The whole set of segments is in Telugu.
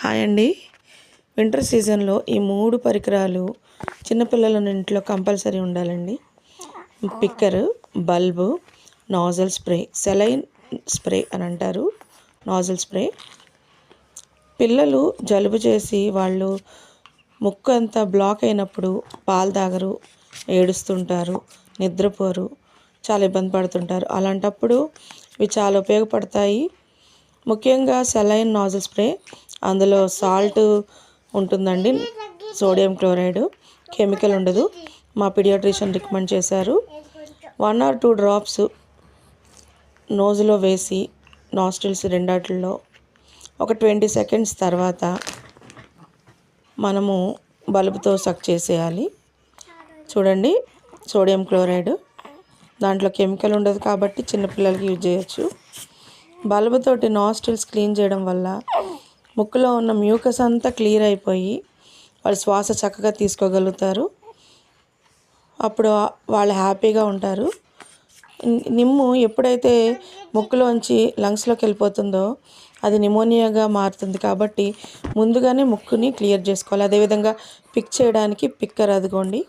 హాయ్ అండి. వింటర్ సీజన్లో ఈ 3 పరికరాలు చిన్నపిల్లల ఇంట్లో కంపల్సరీ ఉండాలండి. Picker, bulb, nozzle spray, saline spray అని అంటారు. Nozzle spray. పిల్లలు జలుబు చేసి వాళ్ళు ముక్కు అంతా బ్లాక్ అయినప్పుడు పాలు తాగరు, ఏడుస్తుంటారు, నిద్రపోరు, చాలా ఇబ్బంది పడుతుంటారు. అలాంటప్పుడు ఇవి చాలా ఉపయోగపడతాయి. ముఖ్యంగా సెలైన్ నాజల్ స్ప్రే, అందులో సాల్ట్ ఉంటుందండి, సోడియం క్లోరైడ్, కెమికల్ ఉండదు. మా పీడియాట్రిషియన్ రికమెండ్ చేశారు. 1 or 2 డ్రాప్స్ నోజులో వేసి నాస్ట్రిల్స్ రెండాటిల్లో ఒక 20 సెకండ్స్ తర్వాత మనము బల్బుతో సక్ చేసేయాలి. చూడండి, సోడియం క్లోరైడ్, దాంట్లో కెమికల్ ఉండదు కాబట్టి చిన్నపిల్లలకి యూజ్ చేయొచ్చు. బల్బుతోటి నాస్ట్రిల్స్ క్లీన్ చేయడం వల్ల ముక్కులో ఉన్న మ్యూకస్ అంతా క్లియర్ అయిపోయి వాళ్ళు శ్వాస చక్కగా తీసుకోగలుగుతారు. అప్పుడు వాళ్ళు హ్యాపీగా ఉంటారు. నిమ్ము ఎప్పుడైతే ముక్కులోంచి లంగ్స్లోకి వెళ్ళిపోతుందో అది నిమోనియాగా మారుతుంది. కాబట్టి ముందుగానే ముక్కుని క్లియర్ చేసుకోవాలి. అదేవిధంగా పిక్ చేయడానికి పిక్కర్, అదిగోండి,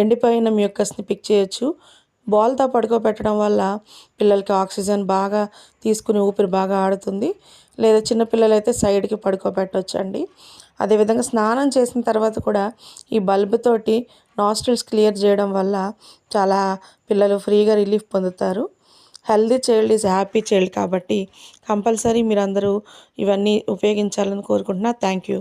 ఎండిపోయిన మ్యూకస్ని పిక్ చేయొచ్చు. బాల్తో పడుకోబెట్టడం వల్ల పిల్లలకి ఆక్సిజన్ బాగా తీసుకుని ఊపిరి బాగా ఆడుతుంది. లేదా చిన్నపిల్లలు అయితే సైడ్కి పడుకోబెట్టవచ్చండి. అదేవిధంగా స్నానం చేసిన తర్వాత కూడా ఈ బల్బుతోటి నాస్ట్రిల్స్ క్లియర్ చేయడం వల్ల చాలా పిల్లలు ఫ్రీగా రిలీఫ్ పొందుతారు. Healthy child is happy child కాబట్టి కంపల్సరీ మీరందరూ ఇవన్నీ ఉపయోగించాలని కోరుకుంటున్నా. Thank you.